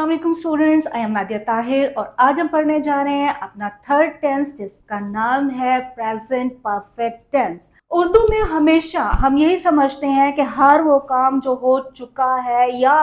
अस्सलाम वालेकुम students, I am Nadia Tahir और आज हम पढ़ने जा रहे हैं अपना थर्ड टेंस जिसका नाम है प्रेजेंट परफेक्ट टेंस। उर्दू में हमेशा हम यही समझते हैं कि हर वो काम जो हो चुका है या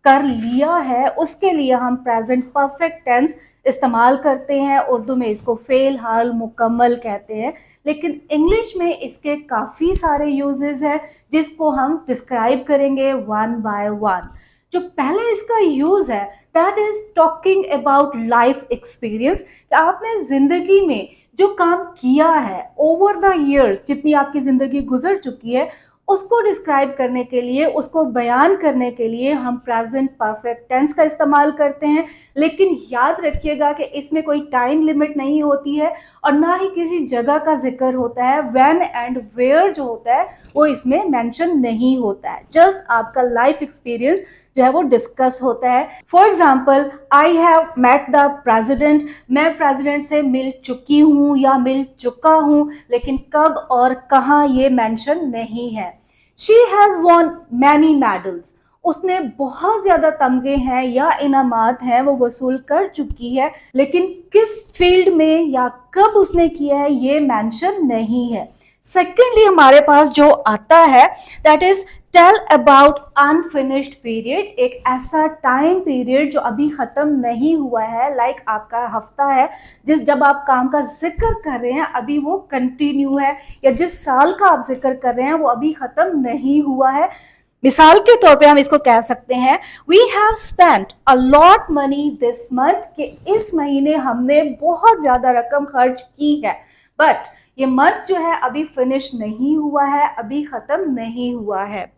कर लिया है उसके लिए हम प्रेजेंट परफेक्ट टेंस इस्तेमाल करते हैं। उर्दू में इसको फेल हाल मुकम्मल कहते हैं, लेकिन इंग्लिश में इसके काफ़ी सारे यूजेस हैं जिसको हम डिस्क्राइब करेंगे वन बाय वन। जो पहले इसका यूज है that is talking about life experience. आपने जिंदगी में जो काम किया है ओवर द इयर्स, जितनी आपकी जिंदगी गुजर चुकी है उसको डिस्क्राइब करने के लिए, उसको बयान करने के लिए हम प्रेजेंट परफेक्ट टेंस का इस्तेमाल करते हैं। लेकिन याद रखिएगा कि इसमें कोई टाइम लिमिट नहीं होती है और ना ही किसी जगह का जिक्र होता है। व्हेन एंड वेयर जो होता है वो इसमें मेंशन नहीं होता है, जस्ट आपका लाइफ एक्सपीरियंस जो है वो डिस्कस होता है। For example, I have met the president, मैं प्रेसिडेंट से मिल चुकी हूँ या मिल चुका हूँ, लेकिन कब और कहाँ ये मेंशन नहीं है। She has won many medals, उसने बहुत ज्यादा तमगे हैं या इनामात हैं वो वसूल कर चुकी है, लेकिन किस फील्ड में या कब उसने किया है ये मेंशन नहीं है। सेकेंडली हमारे पास जो आता है that is tell about unfinished period, एक ऐसा टाइम पीरियड जो अभी खत्म नहीं हुआ है। लाइक आपका हफ्ता है जब आप काम का जिक्र कर रहे हैं अभी वो कंटिन्यू है, या जिस साल का आप जिक्र कर रहे हैं वो अभी खत्म नहीं हुआ है। मिसाल के तौर पे हम इसको कह सकते हैं we have spent a lot money this month, कि इस महीने हमने बहुत ज्यादा रकम खर्च की है, बट ये मंथ जो है अभी फिनिश नहीं हुआ है, अभी खत्म नहीं हुआ है।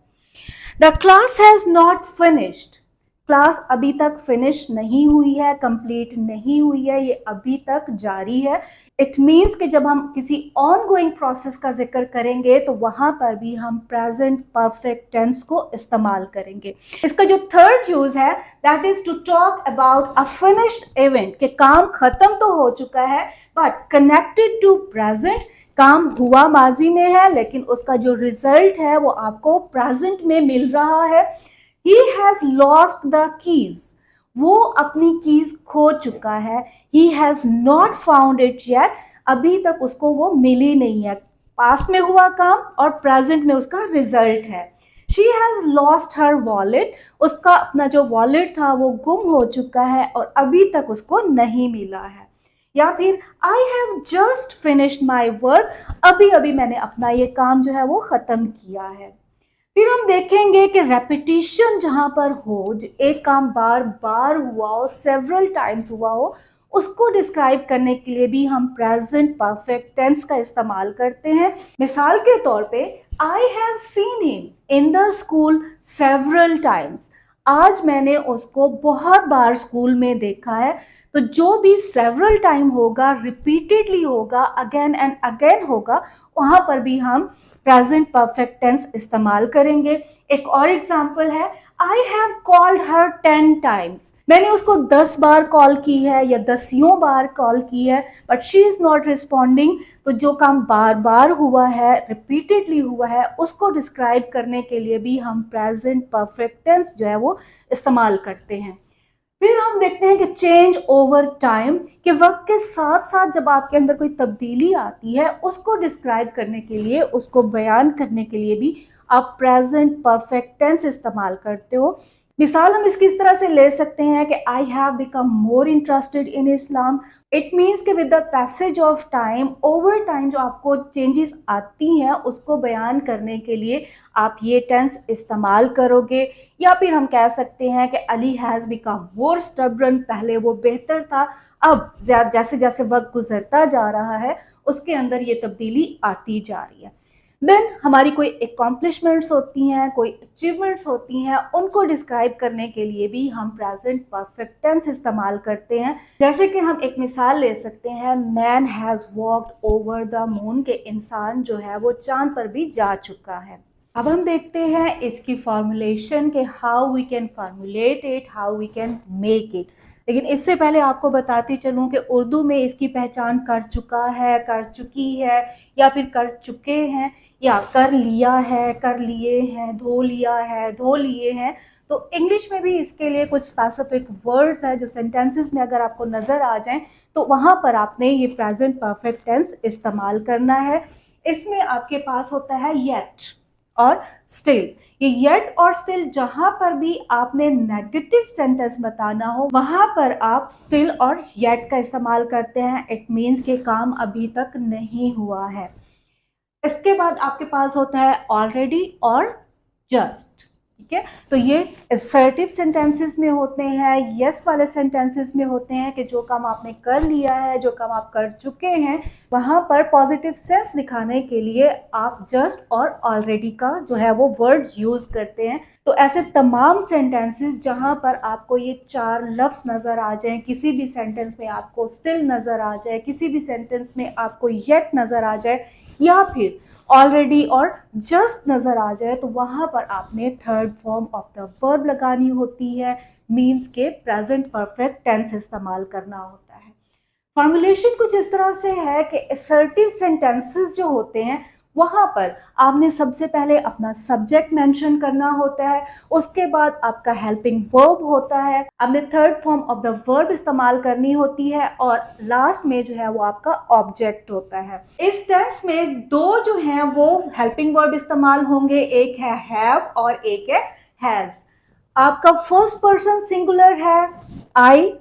The class has not finished, class अभी तक फिनिश नहीं हुई है, कंप्लीट नहीं हुई है, ये अभी तक जारी है। इट मीन्स कि जब हम किसी ऑन गोइंग प्रोसेस का जिक्र करेंगे तो वहां पर भी हम प्रेजेंट परफेक्ट टेंस को इस्तेमाल करेंगे। इसका जो थर्ड यूज है that is to talk about a finished event, कि काम खत्म तो हो चुका है बट कनेक्टेड टू प्रेजेंट, काम हुआ माजी में है लेकिन उसका जो रिजल्ट है वो आपको प्रेजेंट में मिल रहा है। He has lost the keys, वो अपनी कीज खो चुका है। He has not found it yet, अभी तक उसको वो मिली नहीं है। पास्ट में हुआ काम और प्रेजेंट में उसका रिजल्ट है। She has lost her wallet, उसका अपना जो वॉलेट था वो गुम हो चुका है और अभी तक उसको नहीं मिला है। या फिर I have just finished my work, अभी अभी मैंने अपना ये काम जो है वो खत्म किया है। फिर हम देखेंगे कि रेपिटिशन जहां पर हो, एक काम बार बार हुआ हो, सेवरल टाइम्स हुआ हो, उसको डिस्क्राइब करने के लिए भी हम प्रेजेंट परफेक्ट टेंस का इस्तेमाल करते हैं। मिसाल के तौर पे I have seen him in the school several times, आज मैंने उसको बहुत बार स्कूल में देखा है। तो जो भी सेवरल टाइम होगा, रिपीटेडली होगा, अगेन एंड अगेन होगा, वहां पर भी हम प्रेजेंट परफेक्ट टेंस इस्तेमाल करेंगे। एक और एग्जांपल है I have called her 10 times, मैंने उसको 10 बार कॉल की है या दसियों बार कॉल की है but she is not responding. तो जो काम बार बार हुआ है, रिपीटेडली हुआ है, उसको डिस्क्राइब करने के लिए भी हम प्रेजेंट परफेक्ट टेंस जो है वो इस्तेमाल करते हैं। फिर हम देखते हैं कि चेंज ओवर टाइम, कि वक्त के साथ साथ जब आपके अंदर कोई तब्दीली आती है उसको डिस्क्राइब करने के लिए, उसको बयान करने के लिए भी आप प्रेजेंट परफेक्ट टेंस इस्तेमाल करते हो। मिसाल हम इसकी इस तरह से ले सकते हैं कि I have become more interested in Islam. It means कि with the passage of time, over time जो आपको चेंजेस आती हैं उसको बयान करने के लिए आप ये टेंस इस्तेमाल करोगे। या फिर हम कह सकते हैं कि अली हैज़ बिकम मोर स्टबरन, पहले वो बेहतर था, अब जैसे जैसे वक्त गुजरता जा रहा है उसके अंदर ये तब्दीली आती जा रही है। देन हमारी कोई अकॉम्प्लिशमेंट्स होती हैं, कोई अचीवमेंट्स होती हैं, उनको डिस्क्राइब करने के लिए भी हम प्रेजेंट परफेक्ट टेंस इस्तेमाल करते हैं। जैसे कि हम एक मिसाल ले सकते हैं man has walked over the moon, के इंसान जो है वो चांद पर भी जा चुका है। अब हम देखते हैं इसकी फॉर्मुलेशन के how we can formulate it, how we can make it. लेकिन इससे पहले आपको बताती चलूं कि उर्दू में इसकी पहचान कर चुका है, कर चुकी है, या फिर कर चुके हैं, या कर लिया है, कर लिए हैं, धो लिया है, धो लिए हैं। तो इंग्लिश में भी इसके लिए कुछ स्पेसिफिक वर्ड्स हैं जो सेंटेंसेस में अगर आपको नजर आ जाएं तो वहां पर आपने ये प्रेजेंट परफेक्ट टेंस इस्तेमाल करना है। इसमें आपके पास होता है येट और स्टिल। ये येट और स्टिल जहां पर भी आपने नेगेटिव सेंटेंस बताना हो वहां पर आप स्टिल और येट का इस्तेमाल करते हैं। इट मीन्स कि काम अभी तक नहीं हुआ है। इसके बाद आपके पास होता है ऑलरेडी और जस्ट। ठीक है, तो ये असर्टिव सेंटेंसेस में होते हैं, यस वाले सेंटेंसेस में होते हैं कि जो काम आपने कर लिया है, जो काम आप कर चुके हैं, वहां पर पॉजिटिव सेंस दिखाने के लिए आप जस्ट और ऑलरेडी का जो है वो वर्ड यूज करते हैं। तो ऐसे तमाम सेंटेंसेस जहां पर आपको ये चार लफ्ज नजर आ जाएं, किसी भी सेंटेंस में आपको स्टिल नजर आ जाए, किसी भी सेंटेंस में आपको येट नजर आ जाए या फिर ऑलरेडी और जस्ट नजर आ जाए, तो वहां पर आपने third form of the verb लगानी होती है। मीन्स के प्रेजेंट परफेक्ट टेंस इस्तेमाल करना होता है। फॉर्मुलेशन कुछ इस तरह से है कि असर्टिव सेंटेंसेस जो होते हैं वहां पर आपने सबसे पहले अपना सब्जेक्ट मेंशन करना होता है, उसके बाद आपका हेल्पिंग वर्ब होता है, आपने third form of the verb इस्तेमाल करनी होती है और लास्ट में जो है वो आपका ऑब्जेक्ट होता है। इस टेंस में दो जो हैं वो हेल्पिंग वर्ब इस्तेमाल होंगे, एक है हैव और एक है हैज। आपका फर्स्ट पर्सन सिंगुलर है आई,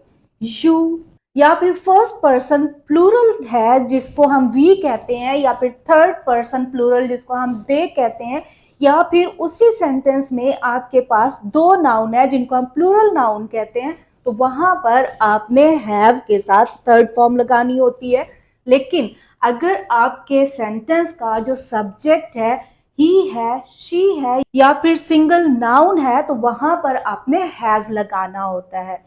यू, या फिर फर्स्ट पर्सन प्लूरल है जिसको हम वी कहते हैं, या फिर थर्ड पर्सन प्लूरल जिसको हम दे कहते हैं, या फिर उसी सेंटेंस में आपके पास दो नाउन है जिनको हम प्लूरल नाउन कहते हैं, तो वहां पर आपने हैव के साथ थर्ड फॉर्म लगानी होती है। लेकिन अगर आपके सेंटेंस का जो सब्जेक्ट है ही है, शी है या फिर सिंगल नाउन है, तो वहां पर आपने हैज लगाना होता है।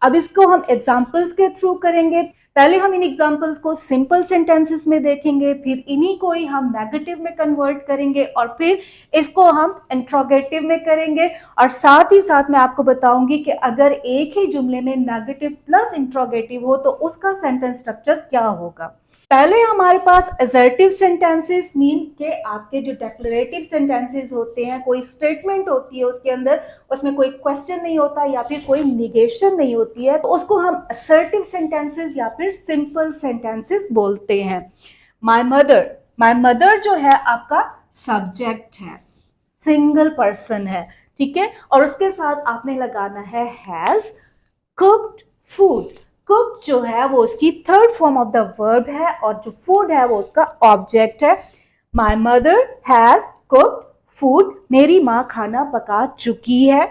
अब इसको हम एग्जाम्पल्स के थ्रू करेंगे। पहले हम इन एग्जाम्पल्स को सिंपल सेंटेंसेस में देखेंगे, फिर इन्हीं को ही हम नेगेटिव में कन्वर्ट करेंगे और फिर इसको हम इंट्रोगेटिव में करेंगे। और साथ ही साथ मैं आपको बताऊंगी कि अगर एक ही जुमले में नेगेटिव प्लस इंट्रोगेटिव हो तो उसका सेंटेंस स्ट्रक्चर क्या होगा। पहले हमारे पास असर्टिव सेंटेंसेस मीन के आपके जो डिक्लेरेटिव सेंटेंसेस होते हैं, कोई स्टेटमेंट होती है उसके अंदर, उसमें कोई क्वेश्चन नहीं होता या फिर कोई निगेशन नहीं होती है, तो उसको हम असर्टिव सेंटेंसेस या फिर सिंपल सेंटेंसेस बोलते हैं। माय मदर जो है आपका सब्जेक्ट है, सिंगल पर्सन है, ठीक है, और उसके साथ आपने लगाना है हैज कुक्ड फूड। कुक जो है वो उसकी third form of the verb है और जो फूड है वो उसका ऑब्जेक्ट है। My mother has cooked food, मेरी माँ खाना पका चुकी है।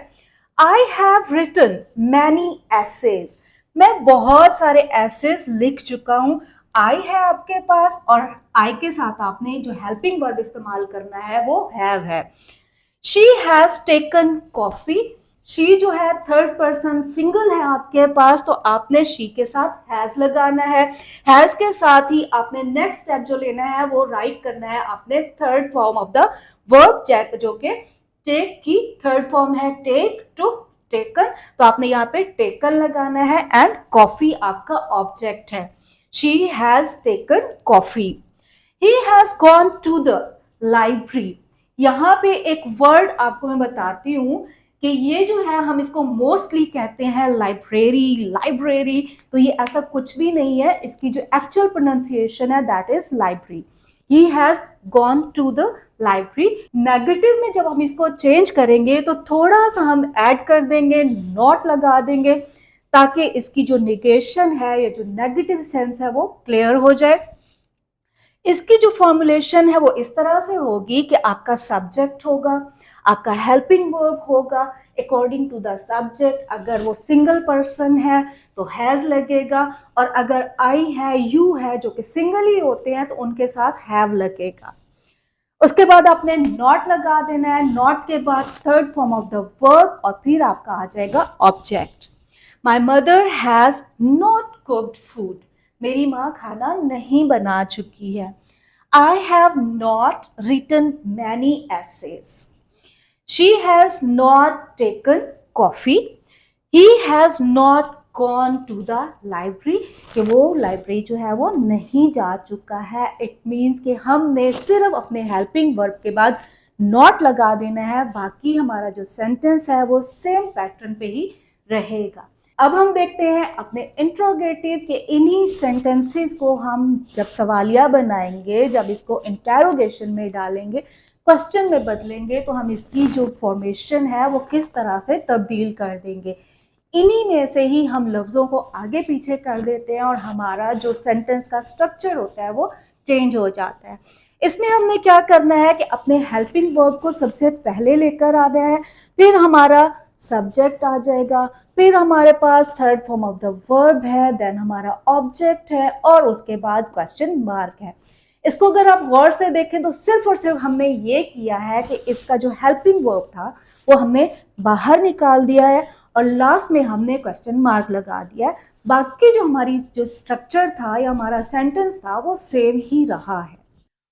I have written many essays, मैं बहुत सारे एसेज लिख चुका हूं। आई है आपके पास और आई के साथ आपने जो हेल्पिंग वर्ब इस्तेमाल करना है वो हैव है। She has taken coffee, she जो है थर्ड पर्सन सिंगल है आपके पास, तो आपने शी के साथ हैज लगाना है। हैज के साथ ही आपने नेक्स्ट स्टेप जो लेना है वो राइट करना है आपने third form of the verb जो कि टेक की थर्ड फॉर्म है, टेक, टुक, टेकन, तो आपने यहाँ पे टेकन लगाना है एंड कॉफी आपका ऑब्जेक्ट है। She has taken coffee. He has gone to the library. यहाँ पे एक वर्ड आपको मैं बताती हूँ कि ये जो है हम इसको मोस्टली कहते हैं लाइब्रेरी, तो ये ऐसा कुछ भी नहीं है, इसकी जो एक्चुअल प्रोनाउंसिएशन है that is library. He has gone to the library. Negative में जब हम इसको चेंज करेंगे तो थोड़ा सा हम ऐड कर देंगे, नॉट लगा देंगे, ताकि इसकी जो निगेशन है या जो नेगेटिव सेंस है वो क्लियर हो जाए। इसकी जो फॉर्मुलेशन है वो इस तरह से होगी कि आपका सब्जेक्ट होगा, आपका हेल्पिंग वर्ब होगा अकॉर्डिंग टू द सब्जेक्ट। अगर वो सिंगल पर्सन है तो हैज लगेगा, और अगर आई है, यू है, जो कि सिंगल ही होते हैं, तो उनके साथ हैव लगेगा। उसके बाद आपने नॉट लगा देना है, नॉट के बाद third form of the verb और फिर आपका आ जाएगा object. My mother has not cooked food, मेरी माँ खाना नहीं बना चुकी है। I have not written many essays. She has not taken coffee. He has not gone to the library, कि वो लाइब्रेरी जो है वो नहीं जा चुका है। इट मीन्स कि हमने सिर्फ अपने हेल्पिंग वर्ब के बाद नॉट लगा देना है, बाकी हमारा जो सेंटेंस है वो सेम पैटर्न पे ही रहेगा। अब हम देखते हैं अपने इंट्रोगेटिव के इन्हीं सेंटेंसेस को हम जब सवालिया बनाएंगे, जब इसको इंटेरोगेशन में डालेंगे, क्वेश्चन में बदलेंगे, तो हम इसकी जो फॉर्मेशन है वो किस तरह से तब्दील कर देंगे। इन्हीं में से ही हम लफ्ज़ों को आगे पीछे कर देते हैं और हमारा जो सेंटेंस का स्ट्रक्चर होता है वो चेंज हो जाता है। इसमें हमने क्या करना है कि अपने हेल्पिंग वर्ब को सबसे पहले लेकर आना है, फिर हमारा सब्जेक्ट आ जाएगा, फिर हमारे पास third form of the verb है, देन हमारा ऑब्जेक्ट है और उसके बाद क्वेश्चन मार्क है। इसको अगर आप गौर से देखें तो सिर्फ और सिर्फ हमने ये किया है कि इसका जो हेल्पिंग वर्ब था वो हमने बाहर निकाल दिया है और लास्ट में हमने क्वेश्चन मार्क लगा दिया है। बाकी जो हमारी जो स्ट्रक्चर था या हमारा सेंटेंस था वो सेम ही रहा है।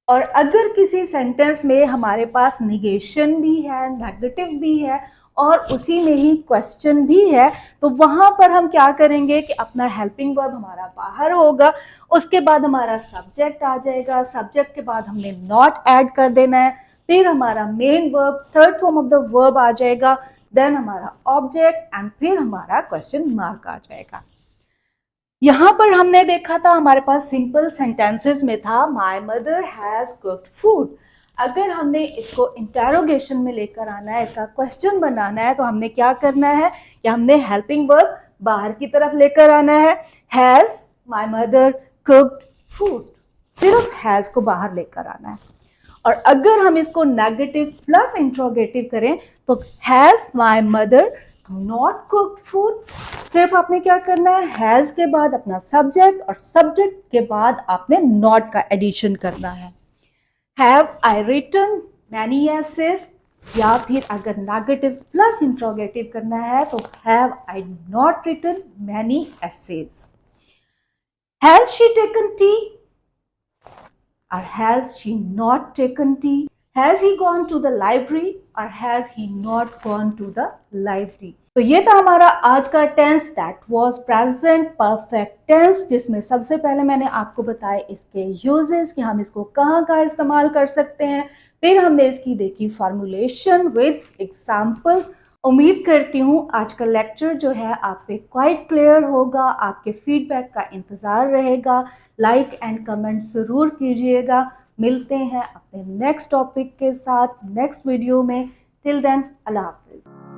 और अगर किसी सेंटेंस में हमारे पास निगेशन भी है, नेगेटिव भी है और उसी में ही क्वेश्चन भी है, तो वहां पर हम क्या करेंगे कि अपना हेल्पिंग वर्ब हमारा बाहर होगा, उसके बाद हमारा सब्जेक्ट आ जाएगा, सब्जेक्ट के बाद हमने नॉट ऐड कर देना है, फिर हमारा main verb, third form of the verb आ जाएगा, देन हमारा ऑब्जेक्ट एंड फिर हमारा क्वेश्चन मार्क आ जाएगा। यहाँ पर हमने देखा था हमारे पास सिंपल सेंटेंसेस में था my mother has cooked food. अगर हमने इसको इंटेरोगेशन में लेकर आना है, इसका क्वेश्चन बनाना है, तो हमने क्या करना है कि हमने हेल्पिंग वर्ब बाहर की तरफ लेकर आना है। Has my mother cooked food, सिर्फ हैज को बाहर लेकर आना है। और अगर हम इसको नेगेटिव प्लस इंट्रोगेटिव करें तो has my mother not cooked food, सिर्फ आपने क्या करना है हैज के बाद अपना सब्जेक्ट और सब्जेक्ट के बाद आपने नॉट का एडिशन करना है। Have I written many essays, या फिर अगर नेगेटिव प्लस इंट्रोगेटिव करना है तो have I not written many essays. Has she taken tea or has she not taken tea? Has he gone to the library or has he not gone to the library? तो ये था हमारा आज का tense, that was present perfect tense, जिसमें सबसे पहले मैंने आपको बताया इसके यूजेस कि हम इसको कहाँ कहाँ इस्तेमाल कर सकते हैं, फिर हमने इसकी देखी फॉर्मुलेशन विद एग्जांपल्स। उम्मीद करती हूँ आज का लेक्चर जो है आप पे क्वाइट क्लियर होगा। आपके फीडबैक का इंतज़ार रहेगा, लाइक एंड कमेंट ज़रूर कीजिएगा। मिलते हैं अपने नेक्स्ट टॉपिक के साथ नेक्स्ट वीडियो में। टिल देन अल्लाह हाफिज़।